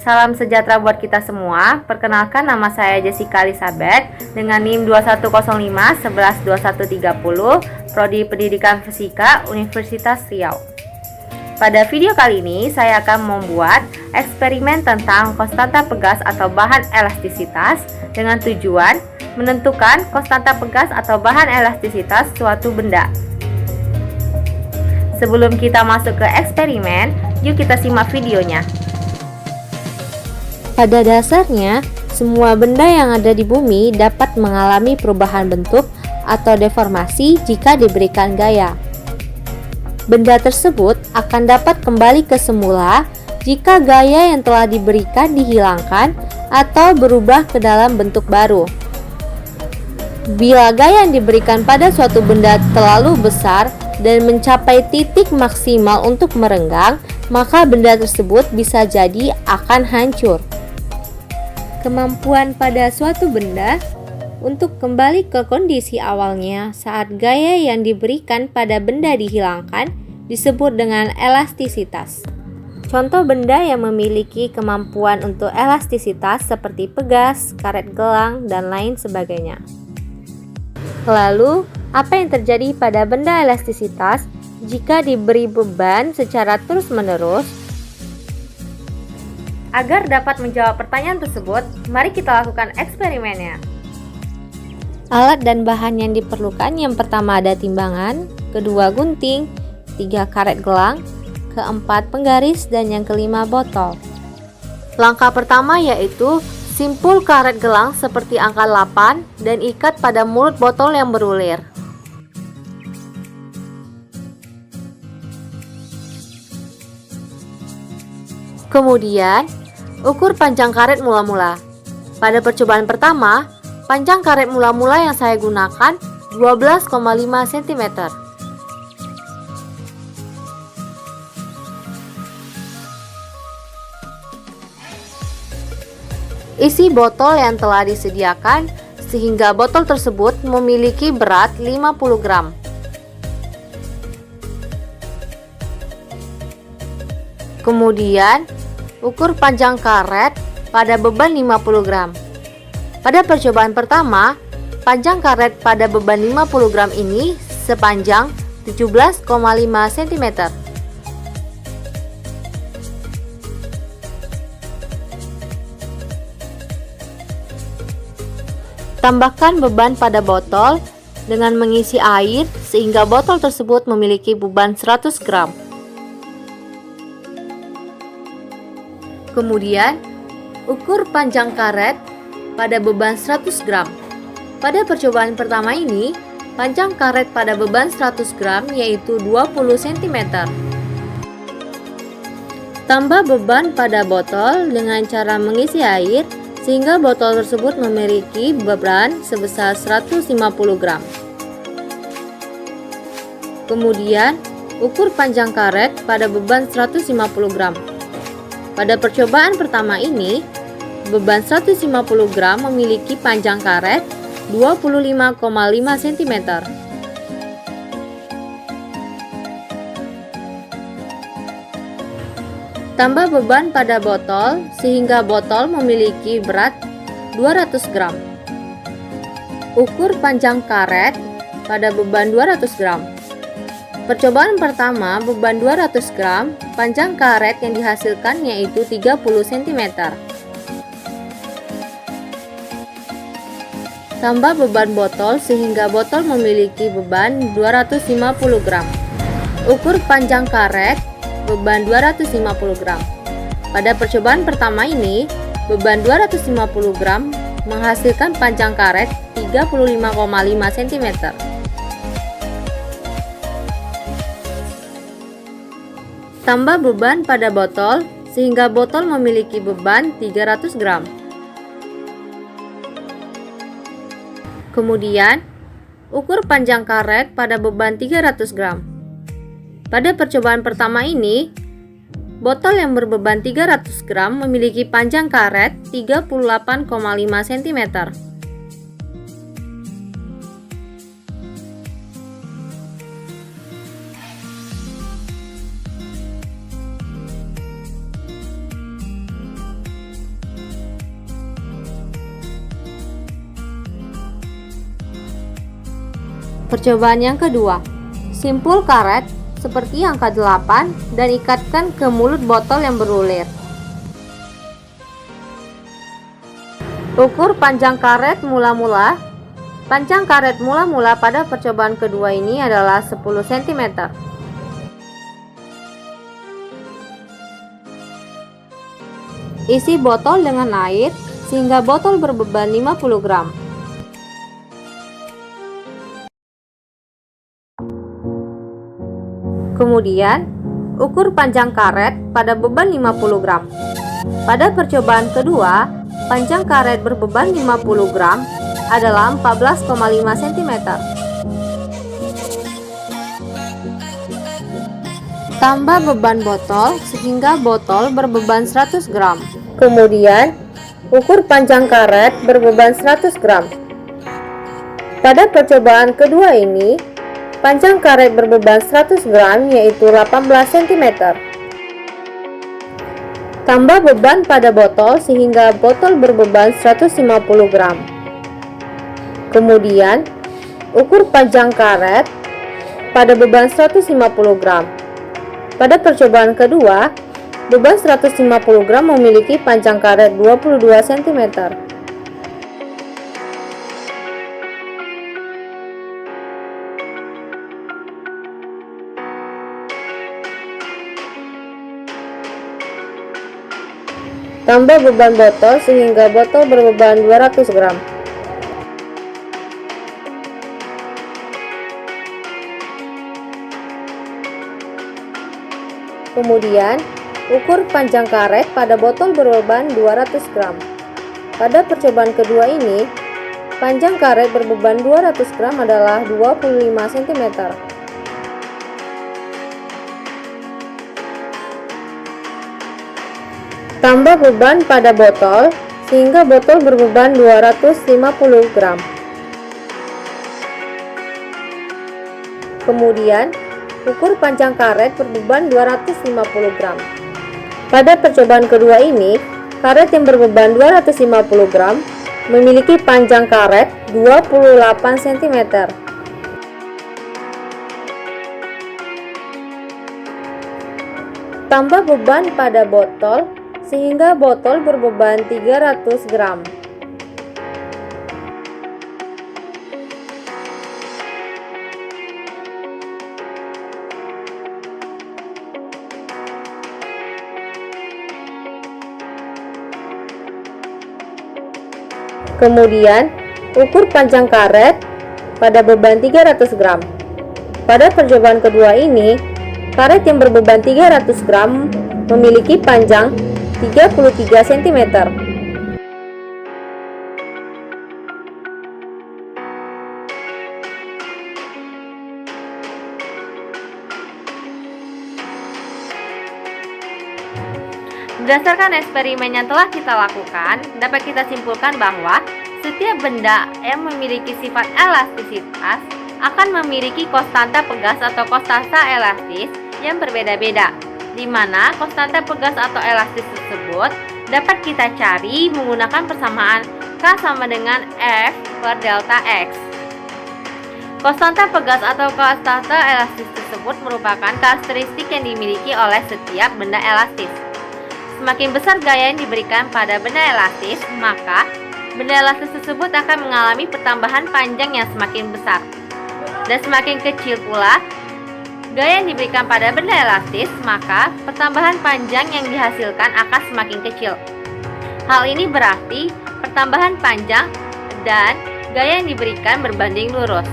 Salam sejahtera buat kita semua. Perkenalkan, nama saya Jessica Elizabeth dengan NIM 2105 112130, Prodi Pendidikan Fisika Universitas Riau. Pada video kali ini saya akan membuat eksperimen tentang konstanta pegas atau bahan elastisitas dengan tujuan menentukan konstanta pegas atau bahan elastisitas suatu benda. Sebelum kita masuk ke eksperimen, yuk kita simak videonya. Pada dasarnya, semua benda yang ada di bumi dapat mengalami perubahan bentuk atau deformasi jika diberikan gaya. Benda tersebut akan dapat kembali ke semula jika gaya yang telah diberikan dihilangkan atau berubah ke dalam bentuk baru. Bila gaya yang diberikan pada suatu benda terlalu besar dan mencapai titik maksimal untuk merenggang, maka benda tersebut bisa jadi akan hancur. Kemampuan pada suatu benda untuk kembali ke kondisi awalnya saat gaya yang diberikan pada benda dihilangkan disebut dengan elastisitas. Contoh benda yang memiliki kemampuan untuk elastisitas seperti pegas, karet gelang, dan lain sebagainya. Lalu, apa yang terjadi pada benda elastisitas jika diberi beban secara terus-menerus? Agar dapat menjawab pertanyaan tersebut, mari kita lakukan eksperimennya. Alat dan bahan yang diperlukan, yang pertama ada timbangan, kedua gunting, 3 karet gelang, keempat penggaris, dan yang kelima botol. Langkah pertama yaitu simpul karet gelang seperti angka 8 dan ikat pada mulut botol yang berulir. Kemudian, ukur panjang karet mula-mula. Pada percobaan pertama, panjang karet mula-mula yang saya gunakan 12,5 cm. Isi botol yang telah disediakan sehingga botol tersebut memiliki berat 50 gram. Kemudian, ukur panjang karet pada beban 50 gram. Pada percobaan pertama, panjang karet pada beban 50 gram ini sepanjang 17,5 cm. Tambahkan beban pada botol dengan mengisi air sehingga botol tersebut memiliki beban 100 gram. Kemudian, ukur panjang karet pada beban 100 gram. Pada percobaan pertama ini, panjang karet pada beban 100 gram yaitu 20 cm. Tambah beban pada botol dengan cara mengisi air sehingga botol tersebut memiliki beban sebesar 150 gram. Kemudian, ukur panjang karet pada beban 150 gram. Pada percobaan pertama ini, beban 150 gram memiliki panjang karet 25,5 cm. Tambah beban pada botol sehingga botol memiliki berat 200 gram. Ukur panjang karet pada beban 200 gram. Percobaan pertama beban 200 gram, panjang karet yang dihasilkan yaitu 30 cm. Tambah beban botol sehingga botol memiliki beban 250 gram. Ukur panjang karet beban 250 gram. Pada percobaan pertama ini, beban 250 gram menghasilkan panjang karet 35,5 cm. Tambah beban pada botol sehingga botol memiliki beban 300 gram. Kemudian, ukur panjang karet pada beban 300 gram. Pada percobaan pertama ini, botol yang berbeban 300 gram memiliki panjang karet 38,5 cm. Percobaan yang kedua, simpul karet seperti angka 8 dan ikatkan ke mulut botol yang berulir. Ukur panjang karet mula-mula. Panjang karet mula-mula pada percobaan kedua ini adalah 10 cm. Isi botol dengan air sehingga botol berbeban 50 gram. Kemudian, ukur panjang karet pada beban 50 gram. Pada percobaan kedua, panjang karet berbeban 50 gram adalah 14,5 cm. Tambah beban botol sehingga botol berbeban 100 gram. Kemudian, ukur panjang karet berbeban 100 gram. Pada percobaan kedua ini, panjang karet berbeban 100 gram yaitu 18 cm. Tambah beban pada botol sehingga botol berbeban 150 gram. Kemudian, ukur panjang karet pada beban 150 gram. Pada percobaan kedua, beban 150 gram memiliki panjang karet 22 cm. Tambah beban botol sehingga botol berbeban 200 gram. Kemudian, ukur panjang karet pada botol berbeban 200 gram. Pada percobaan kedua ini, panjang karet berbeban 200 gram adalah 25 cm. Tambah beban pada botol sehingga botol berbeban 250 gram. Kemudian, ukur panjang karet berbeban 250 gram. Pada percobaan kedua ini, karet yang berbeban 250 gram memiliki panjang karet 28 cm. Tambah beban pada botol sehingga botol berbeban 300 gram. Kemudian, ukur panjang karet pada beban 300 gram. Pada percobaan kedua ini, karet yang berbeban 300 gram memiliki panjang 33 cm. Berdasarkan eksperimen yang telah kita lakukan, dapat kita simpulkan bahwa setiap benda yang memiliki sifat elastisitas akan memiliki konstanta pegas atau konstanta elastis yang berbeda-beda, di mana konstanta pegas atau elastis tersebut dapat kita cari menggunakan persamaan K sama dengan F per delta X. Konstanta pegas atau konstanta elastis tersebut merupakan karakteristik yang dimiliki oleh setiap benda elastis. Semakin besar gaya yang diberikan pada benda elastis, maka benda elastis tersebut akan mengalami pertambahan panjang yang semakin besar. Dan semakin kecil pula gaya yang diberikan pada benda elastis, maka pertambahan panjang yang dihasilkan akan semakin kecil. Hal ini berarti pertambahan panjang dan gaya yang diberikan berbanding lurus.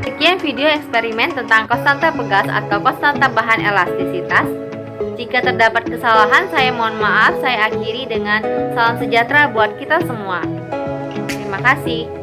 Sekian video eksperimen tentang konstanta pegas atau konstanta bahan elastisitas. Jika terdapat kesalahan, saya mohon maaf. Saya akhiri dengan salam sejahtera buat kita semua. Terima kasih.